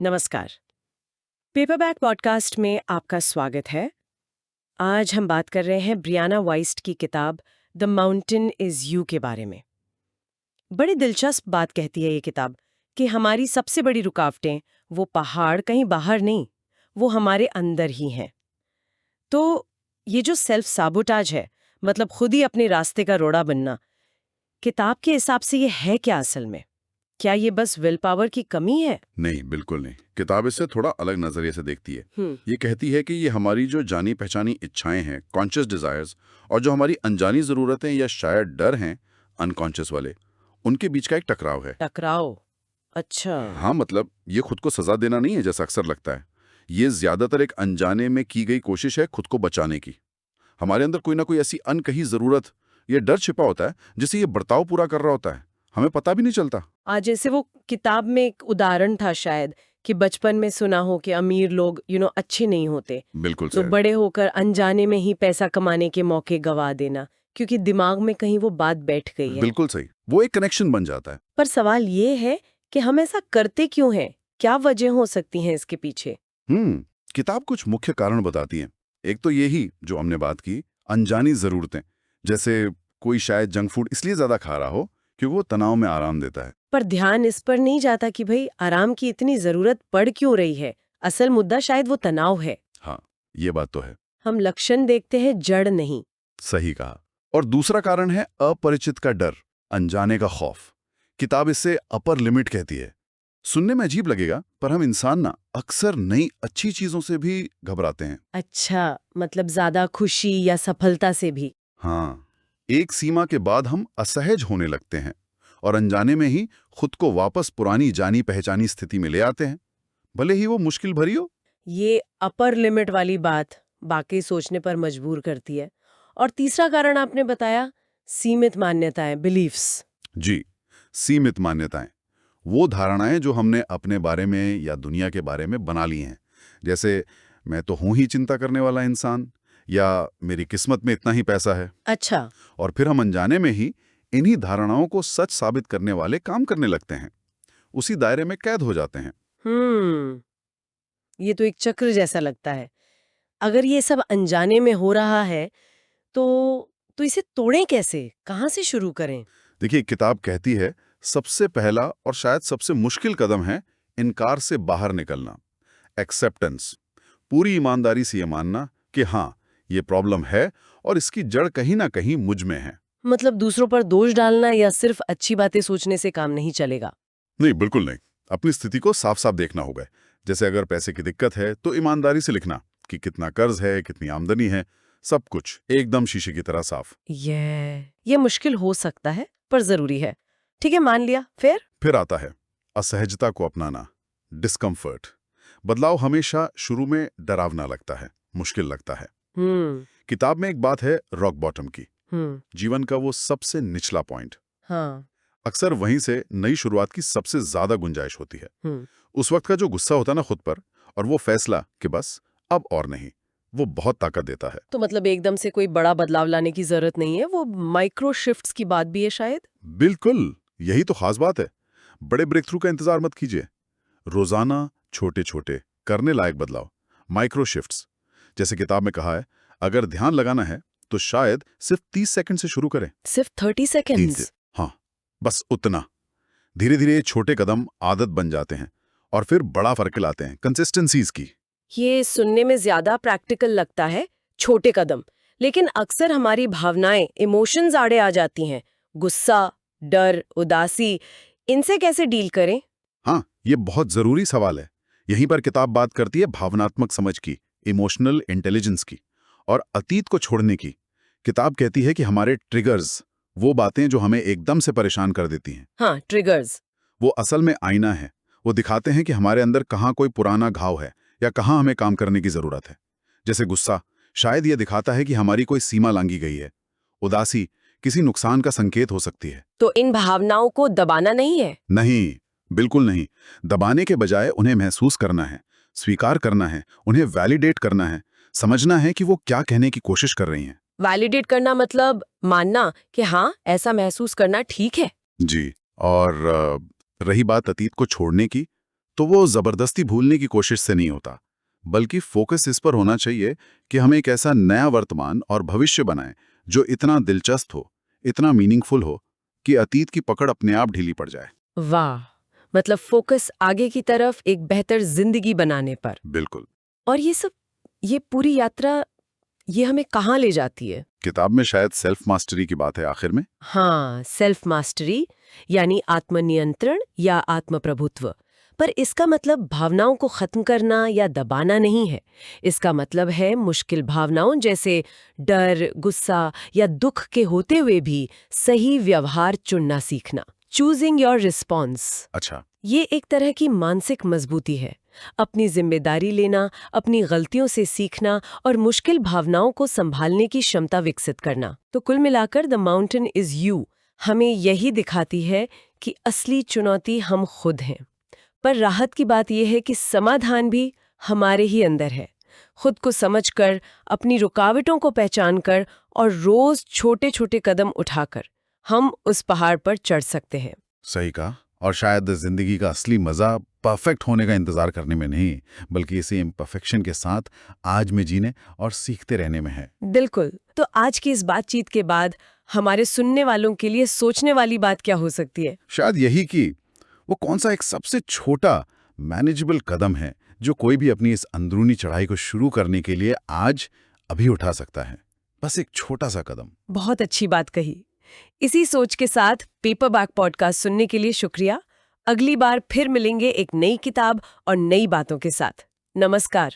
नमस्कार। Paperback podcast में आपका स्वागत है। आज हम बात कर रहे हैं ब्रियाना वाइस्ट की किताब द माउंटेन इज यू के बारे में। बड़ी दिलचस्प बात कहती है ये किताब कि हमारी सबसे बड़ी रुकावटें वो पहाड़ कहीं बाहर नहीं, वो हमारे अंदर ही हैं। तो ये जो सेल्फ साबोटाज है, मतलब खुद ही अपने रास्ते का रोड़ा बनना, किताब के हिसाब से ये है क्या असल में? क्या ये बस विल पावर की कमी है? नहीं, बिल्कुल नहीं। किताब इससे थोड़ा अलग नजरिए से देखती है। हम्म। ये कहती है कि ये हमारी जो जानी पहचानी इच्छाएं हैं, कॉन्शियस डिजायर्स, और जो हमारी अनजानी जरूरतें या शायद डर हैं, अनकॉन्शियस वाले, उनके बीच का एक टकराव है। टकराव? अच्छा। हाँ, मतलब ये खुद को सजा देना नहीं है जैसा अक्सर लगता है। ये ज्यादातर एक अनजाने में की गई कोशिश है खुद को बचाने की। हमारे अंदर कोई ना कोई ऐसी अनकही जरूरत, ये डर छिपा होता है जिससे ये बर्ताव पूरा कर रहा होता है, हमें पता भी नहीं चलता। आज जैसे वो किताब में एक उदाहरण था शायद कि बचपन में सुना हो कि अमीर लोग अच्छे नहीं होते, बिल्कुल तो सही। बड़े होकर अनजाने में ही पैसा कमाने के मौके गवा देना क्योंकि दिमाग में कहीं वो बात बैठ गई है। बिल्कुल सही, वो एक कनेक्शन बन जाता है। पर सवाल ये है कि हम ऐसा करते क्यों हैं? क्या वजह हो सकती हैं इसके पीछे? किताब कुछ मुख्य कारण बताती है। एक तो यही जो हमने बात की, अनजानी जरूरतें। जैसे कोई शायद जंक फूड इसलिए ज्यादा खा रहा हो क्योंकि वो तनाव में आराम देता है। पर ध्यान इस पर नहीं जाता कि भाई आराम की इतनी जरूरत पड़ क्यों रही है। असल मुद्दा शायद वो तनाव है। हाँ, ये बात तो है। हम लक्षण देखते हैं, जड़ नहीं। सही कहा। और दूसरा कारण है अपरिचित का डर, अनजाने का खौफ। किताब इससे अपर लिमिट कहती है। सुनने में अजीब लगेगा, पर हम इंसान ना अक्सर नई अच्छी चीजों से भी घबराते हैं। अच्छा, मतलब ज्यादा खुशी या सफलता से भी? हाँ, एक सीमा के बाद हम असहज होने लगते हैं और अनजाने में ही खुद को वापस पुरानी जानी पहचानी स्थिति में ले आते हैं, भले ही वो मुश्किल भरी हो। ये अपर लिमिट वाली बात बाकी सोचने पर मजबूर करती है। और तीसरा कारण आपने बताया, सीमित मान्यताएं, बिलीफ्स। जी, सीमित मान्यताएं, वो धारणाएं जो हमने अपने बारे में या दुनिया के बारे में बना ली हैं। जैसे मैं तो हूं ही चिंता करने वाला इंसान, या मेरी किस्मत में इतना ही पैसा है। अच्छा। और फिर हम अनजाने में ही इन्हीं धारणाओं को सच साबित करने वाले काम करने लगते हैं, उसी दायरे में कैद हो जाते हैं। हम्म। ये तो एक चक्र जैसा लगता है। अगर ये सब अनजाने में हो रहा है तो इसे तोड़ें कैसे? कहाँ से शुरू करें? देखिए, किताब कहती है सबसे पहला और शायद सबसे मुश्किल कदम है इनकार से बाहर निकलना, एक्सेप्टेंस। पूरी ईमानदारी से ये मानना कि हाँ, ये प्रॉब्लम है और इसकी जड़ कहीं ना कहीं मुझ में है। मतलब दूसरों पर दोष डालना या सिर्फ अच्छी बातें सोचने से काम नहीं चलेगा? नहीं, बिल्कुल नहीं। अपनी स्थिति को साफ साफ देखना होगा। जैसे अगर पैसे की दिक्कत है तो ईमानदारी से लिखना कि कितना कर्ज है, कितनी आमदनी है, सब कुछ एकदम शीशे की तरह साफ। ये मुश्किल हो सकता है पर जरूरी है। ठीक है, मान लिया। फिर आता है असहजता को अपनाना, डिस्कम्फर्ट। बदलाव हमेशा शुरू में डरावना लगता है, मुश्किल लगता है। हम्म। किताब में एक बात है रॉक बॉटम की, हम्म। जीवन का वो सबसे निचला पॉइंट। हाँ। अक्सर वहीं से नई शुरुआत की सबसे ज्यादा गुंजाइश होती है। हम्म। उस वक्त का जो गुस्सा होता है ना खुद पर, और वो फैसला कि बस अब और नहीं, वो बहुत ताकत देता है। तो मतलब एकदम से कोई बड़ा बदलाव लाने की जरूरत नहीं है, वो माइक्रो शिफ्ट्स की बात भी है शायद। बिल्कुल, यही तो खास बात है। बड़े ब्रेक थ्रू का इंतजार मत कीजिए। रोजाना छोटे छोटे करने लायक बदलाव, माइक्रो शिफ्ट्स। जैसे किताब में कहा है, अगर ध्यान लगाना है तो शायद सिर्फ 30 सेकंड से शुरू करें। सिर्फ 30 30 से, सेकेंड्स? हाँ, बस उतना। धीरे धीरे ये छोटे कदम आदत बन जाते हैं और फिर बड़ा फर्क लाते हैं कंसिस्टेंसीज की। ये सुनने में ज्यादा प्रैक्टिकल लगता है, छोटे कदम। लेकिन अक्सर हमारी भावनाएं, इमोशंस आड़े आ जाती हैं। गुस्सा, डर, उदासी, इनसे कैसे डील करें? हाँ, ये बहुत जरूरी सवाल है। यहीं पर किताब बात करती है भावनात्मक समझ की, इमोशनल इंटेलिजेंस की, और अतीत को छोड़ने की। किताब कहती है कि हमारे ट्रिगर्स, वो बातें जो हमें एकदम से परेशान कर देती हैं, हाँ, ट्रिगर्स। वो असल में आईना है। वो दिखाते हैं कि हमारे अंदर कहाँ कोई पुराना घाव है या कहाँ हमें काम करने की जरूरत है। जैसे गुस्सा शायद ये दिखाता है कि हमारी कोई सीमा लांघी गई है। उदासी किसी नुकसान का संकेत हो सकती है। तो इन भावनाओं को दबाना नहीं है? नहीं, बिल्कुल नहीं। दबाने के बजाय उन्हें महसूस करना है, स्वीकार करना है, उन्हें वैलिडेट करना है, समझना है कि वो क्या कहने की कोशिश कर रही हैं। वैलिडेट करना मतलब मानना कि हाँ, ऐसा महसूस करना ठीक है। जी। और रही बात अतीत को छोड़ने की, तो वो जबरदस्ती भूलने की कोशिश से नहीं होता, बल्कि फोकस इस पर होना चाहिए कि हम एक ऐसा नया वर्तमान और भविष्य बनाएं जो इतना दिलचस्प हो, इतना मीनिंगफुल हो कि अतीत की पकड़ अपने आप ढीली पड़ जाए। वाह, मतलब फोकस आगे की तरफ एक बेहतर जिंदगी बनाने पर। बिल्कुल। और ये पूरी यात्रा ये हमें कहाँ ले जाती है? किताब में शायद सेल्फ मास्टरी की बात है आखिर में। हाँ, सेल्फ मास्टरी यानी आत्मनियंत्रण या आत्मप्रभुत्व। पर इसका मतलब भावनाओं को खत्म करना या दबाना नहीं है। इसका मतलब है मुश्किल भावनाओं जैसे डर, गुस्सा या दुख के होते हुए भी सही व्यवहार चुनना सीखना। Choosing your response. अच्छा। ये एक तरह की मानसिक मजबूती है। अपनी जिम्मेदारी लेना, अपनी गलतियों से सीखना और मुश्किल भावनाओं को संभालने की क्षमता विकसित करना। तो कुल मिलाकर द माउंटेन इज यू हमें यही दिखाती है कि असली चुनौती हम खुद हैं। पर राहत की बात यह है कि समाधान भी हमारे ही अंदर है। खुद को समझकर, अपनी रुकावटों को पहचानकर और रोज छोटे छोटे कदम उठाकर हम उस पहाड़ पर चढ़ सकते हैं। सही कहा। और शायद जिंदगी का असली मजा परफेक्ट होने का इंतजार करने में नहीं, बल्कि इसी इम्परफेक्शन के साथ आज में जीने और सीखते रहने में है। बिल्कुल। तो आज की इस बातचीत के बाद हमारे सुनने वालों के लिए सोचने वाली बात क्या हो सकती है? शायद यही कि वो कौन सा एक सबसे छोटा मैनेजेबल कदम है जो कोई भी अपनी इस अंदरूनी चढ़ाई को शुरू करने के लिए आज अभी उठा सकता है। बस एक छोटा सा कदम। बहुत अच्छी बात कही। इसी सोच के साथ पेपरबैक पॉडकास्ट सुनने के लिए शुक्रिया। अगली बार फिर मिलेंगे एक नई किताब और नई बातों के साथ। नमस्कार।